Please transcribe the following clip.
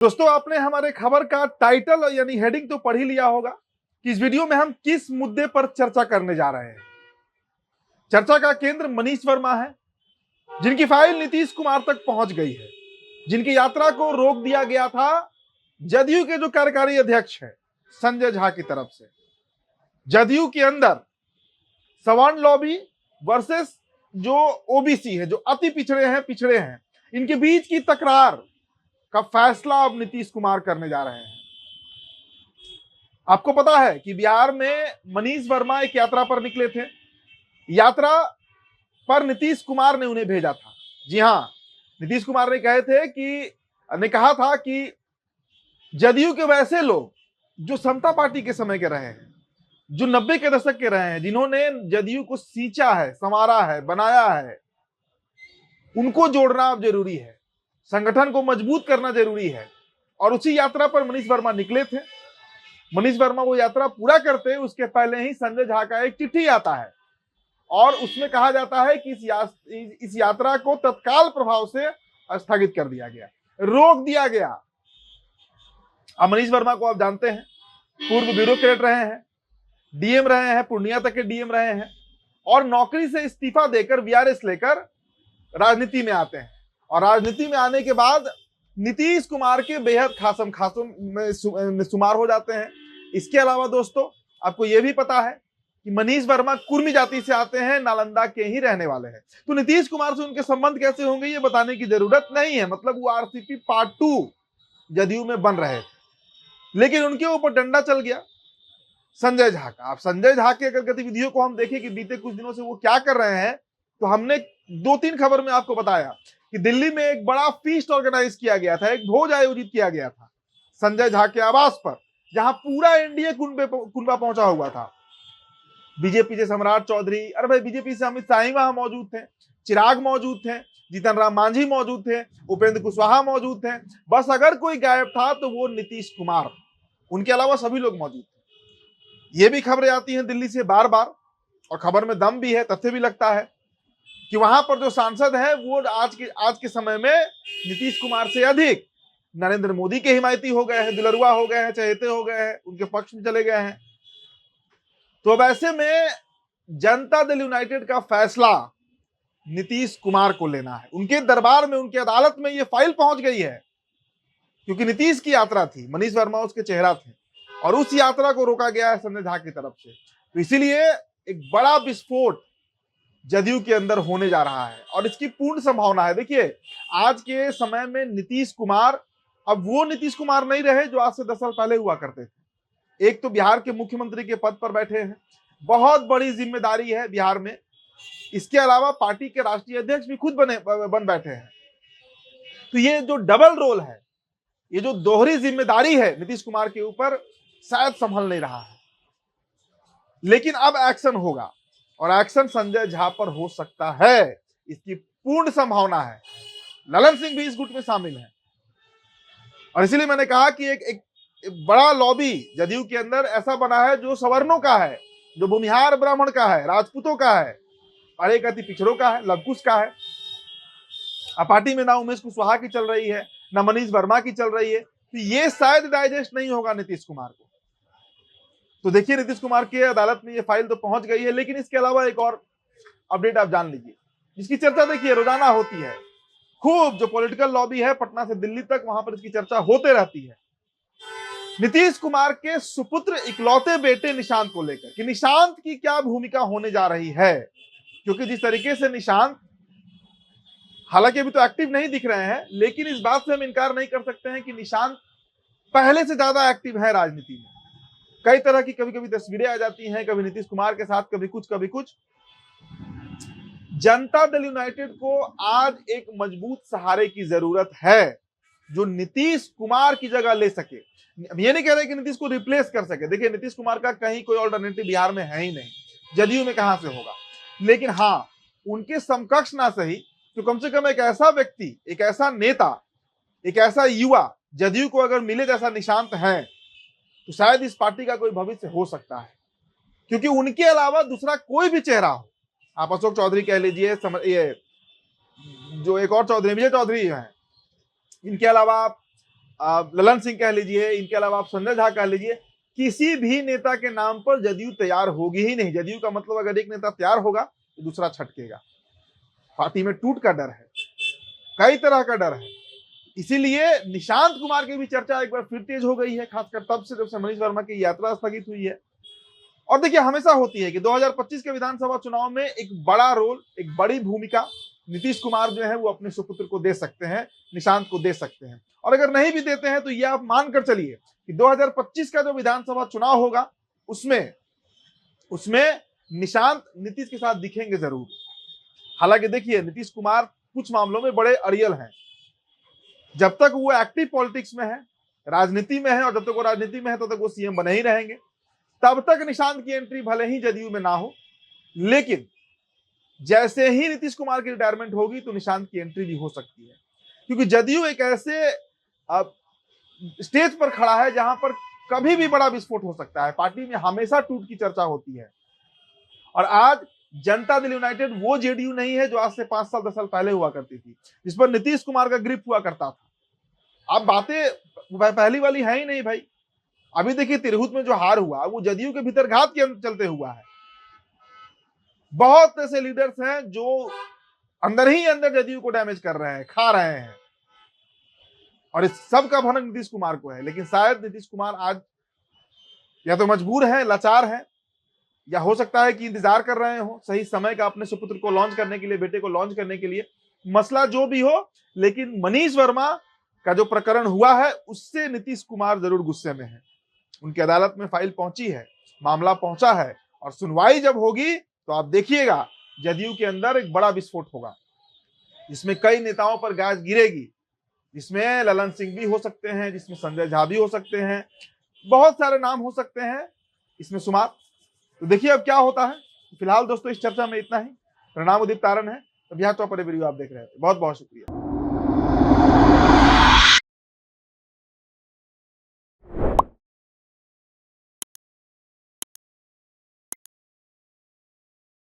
दोस्तों, आपने हमारे खबर का टाइटल यानी हेडिंग तो पढ़ ही लिया होगा कि इस वीडियो में हम किस मुद्दे पर चर्चा करने जा रहे हैं। चर्चा का केंद्र मनीष वर्मा है, जिनकी फाइल नीतीश कुमार तक पहुंच गई है, जिनकी यात्रा को रोक दिया गया था जदयू के जो कार्यकारी अध्यक्ष है संजय झा की तरफ से। जदयू के अंदर सवर्ण लॉबी वर्सेस जो ओबीसी है, जो अति पिछड़े हैं, इनके बीच की तकरार का फैसला अब नीतीश कुमार करने जा रहे हैं। आपको पता है कि बिहार में मनीष वर्मा एक यात्रा पर निकले थे। यात्रा पर नीतीश कुमार ने उन्हें भेजा था। जी हां, नीतीश कुमार ने कहा था कि जदयू के वैसे लोग जो समता पार्टी के समय के रहे हैं, जो 90 के दशक के रहे हैं, जिन्होंने जदयू को सींचा है, संवारा है, बनाया है, उनको जोड़ना अब जरूरी है, संगठन को मजबूत करना जरूरी है। और उसी यात्रा पर मनीष वर्मा निकले थे। मनीष वर्मा वो यात्रा पूरा करते उसके पहले ही संजय झा का एक चिट्ठी आता है और उसमें कहा जाता है कि इस यात्रा को तत्काल प्रभाव से स्थगित कर दिया गया, रोक दिया गया। अब मनीष वर्मा को आप जानते हैं, पूर्व ब्यूरोक्रेट रहे हैं, डीएम रहे हैं, पूर्णिया तक के डीएम रहे हैं और नौकरी से इस्तीफा देकर वीआरएस लेकर राजनीति में आते हैं। और राजनीति में आने के बाद नीतीश कुमार के बेहद खासम में शुमार हो जाते हैं। इसके अलावा दोस्तों, आपको यह भी पता है कि मनीष वर्मा कुर्मी जाति से आते हैं, नालंदा के ही रहने वाले हैं। तो नीतीश कुमार से उनके संबंध कैसे होंगे ये बताने की जरूरत नहीं है। मतलब वो आरसीपी पार्ट 2 जदयू में बन रहे थे, लेकिन उनके ऊपर डंडा चल गया संजय झा का। आप संजय झा की अगर गतिविधियों को हम देखें कि बीते कुछ दिनों से वो क्या कर रहे हैं, तो हमने 2-3 खबर में आपको बताया कि दिल्ली में एक बड़ा फीस्ट ऑर्गेनाइज किया गया था, एक भोज आयोजित किया गया था संजय झा के आवास पर, जहां पूरा एनडीए कुनबा पहुंचा हुआ था। बीजेपी से सम्राट चौधरी, अरे भाई बीजेपी से अमित शाह वहां मौजूद थे, चिराग मौजूद थे, जीतन राम मांझी मौजूद थे, उपेंद्र कुशवाहा मौजूद थे। बस अगर कोई गायब था तो वो नीतीश कुमार, उनके अलावा सभी लोग मौजूद थे। ये भी खबरें आती हैं दिल्ली से बार बार, और खबर में दम भी है, तथ्य भी लगता है कि वहां पर जो सांसद है वो आज के समय में नीतीश कुमार से अधिक नरेंद्र मोदी के हिमायती हो गए हैं, दुलरुआ हो गए हैं, चहेते हो गए हैं, उनके पक्ष में चले गए हैं। तो अब ऐसे में जनता दल यूनाइटेड का फैसला नीतीश कुमार को लेना है। उनके दरबार में, उनकी अदालत में ये फाइल पहुंच गई है, क्योंकि नीतीश की यात्रा थी, मनीष वर्मा उसके चेहरा थे और उस यात्रा को रोका गया है संजय झा की तरफ से। तो इसीलिए एक बड़ा विस्फोट जदयू के अंदर होने जा रहा है और इसकी पूर्ण संभावना है। देखिए, आज के समय में नीतीश कुमार अब वो नीतीश कुमार नहीं रहे जो आज से 10 साल पहले हुआ करते थे। एक तो बिहार के मुख्यमंत्री के पद पर बैठे हैं, बहुत बड़ी जिम्मेदारी है बिहार में। इसके अलावा पार्टी के राष्ट्रीय अध्यक्ष भी खुद बन बैठे हैं। तो ये जो डबल रोल है, ये जो दोहरी जिम्मेदारी है नीतीश कुमार के ऊपर, शायद संभल नहीं रहा है। लेकिन अब एक्शन होगा और एक्शन संजय झा पर हो सकता है, इसकी पूर्ण संभावना है। ललन सिंह भी इस गुट में शामिल है और इसीलिए मैंने कहा कि एक बड़ा लॉबी जदयू के अंदर ऐसा बना है जो सवर्णों का है, जो भूमिहार ब्राह्मण का है, राजपूतों का है, और एक अति पिछड़ों का है, लवकुश का है। अब पार्टी में ना उमेश कुशवाहा की चल रही है, ना मनीष वर्मा की चल रही है, तो ये शायद डाइजेस्ट नहीं होगा नीतीश कुमार को। तो देखिए, नीतीश कुमार की अदालत में ये फाइल तो पहुंच गई है, लेकिन इसके अलावा एक और अपडेट आप जान लीजिए, जिसकी चर्चा देखिए रोजाना होती है खूब। जो पॉलिटिकल लॉबी है पटना से दिल्ली तक, वहां पर इसकी चर्चा होते रहती है। नीतीश कुमार के सुपुत्र इकलौते बेटे निशांत को लेकर कि निशांत की क्या भूमिका होने जा रही है, क्योंकि जिस तरीके से निशांत, हालांकि अभी तो एक्टिव नहीं दिख रहे हैं, लेकिन इस बात से हम इनकार नहीं कर सकते हैं कि निशांत पहले से ज्यादा एक्टिव है राजनीति में। कई तरह की कभी कभी तस्वीरें आ जाती हैं, कभी नीतीश कुमार के साथ, कभी कुछ। जनता दल यूनाइटेड को आज एक मजबूत सहारे की जरूरत है जो नीतीश कुमार की जगह ले सके। हम ये नहीं कह रहे कि नीतीश को रिप्लेस कर सके। देखिए, नीतीश कुमार का कहीं कोई ऑल्टरनेटिव बिहार में है ही नहीं, जदयू में कहां से होगा। लेकिन हाँ, उनके समकक्ष ना सही तो कम से कम एक ऐसा व्यक्ति, एक ऐसा नेता, एक ऐसा युवा जदयू को अगर मिले जैसा निशांत है, तो शायद इस पार्टी का कोई भविष्य हो सकता है। क्योंकि उनके अलावा दूसरा कोई भी चेहरा हो, आप अशोक चौधरी कह लीजिए, ये जो एक और चौधरी, विजय चौधरी हैं, इनके अलावा आप ललन सिंह कह लीजिए, इनके अलावा आप संजय झा कह लीजिए, किसी भी नेता के नाम पर जदयू तैयार होगी ही नहीं। जदयू का मतलब अगर एक नेता तैयार होगा तो दूसरा छटकेगा। पार्टी में टूट का डर है, कई तरह का डर है। इसीलिए निशांत कुमार की भी चर्चा एक बार फिर तेज हो गई है, खासकर तब से जब से मनीष वर्मा की यात्रा स्थगित हुई है। और देखिए, हमेशा होती है कि 2025 के विधानसभा चुनाव में एक बड़ा रोल, एक बड़ी भूमिका नीतीश कुमार जो है वो अपने सुपुत्र को दे सकते हैं, निशांत को दे सकते हैं। और अगर नहीं भी देते हैं तो ये आप मानकर चलिए कि 2025 का जो विधानसभा चुनाव होगा उसमें निशांत नीतीश के साथ दिखेंगे जरूर। हालांकि देखिए, नीतीश कुमार कुछ मामलों में बड़े अड़ियल हैं। जब तक वो एक्टिव पॉलिटिक्स में है, राजनीति में है, और जब तक वो राजनीति में है तब तक वो सीएम बने ही रहेंगे। तब तक निशांत की एंट्री भले ही जदयू में ना हो, लेकिन जैसे ही नीतीश कुमार की रिटायरमेंट होगी तो निशांत की एंट्री भी हो सकती है। क्योंकि जदयू एक ऐसे स्टेज पर खड़ा है जहां पर कभी भी बड़ा विस्फोट हो सकता है। पार्टी में हमेशा टूट की चर्चा होती है। और आज जनता दल यूनाइटेड वो जेडीयू नहीं है जो आज से 5 साल 10 साल पहले हुआ करती थी, जिस पर नीतीश कुमार का ग्रिप हुआ करता था। अब बातें पहली वाली है ही नहीं भाई। अभी देखिए, तिरहुत में जो हार हुआ वो जदयू के भीतर घात के चलते हुआ है। बहुत ऐसे लीडर्स हैं जो अंदर ही अंदर जदयू को डैमेज कर रहे हैं, खा रहे हैं, और इस सब का भनक नीतीश कुमार को है। लेकिन शायद नीतीश कुमार आज या तो मजबूर है, लाचार है, या हो सकता है कि इंतजार कर रहे हो सही समय का अपने सुपुत्र को लॉन्च करने के लिए, बेटे को लॉन्च करने के लिए। मसला जो भी हो, लेकिन मनीष वर्मा का जो प्रकरण हुआ है उससे नीतीश कुमार जरूर गुस्से में है। उनकी अदालत में फाइल पहुंची है, मामला पहुंचा है, और सुनवाई जब होगी तो आप देखिएगा जदयू के अंदर एक बड़ा विस्फोट होगा, जिसमें कई नेताओं पर गैस गिरेगी, जिसमें ललन सिंह भी हो सकते हैं, जिसमें संजय झा भी हो सकते हैं, बहुत सारे नाम हो सकते हैं इसमें शुमार। तो देखिए अब क्या होता है। फिलहाल दोस्तों इस चर्चा में इतना ही। प्रणाम, उदित तारन है। अभिया तो पर वीडियो आप देख रहे थे। बहुत बहुत शुक्रिया।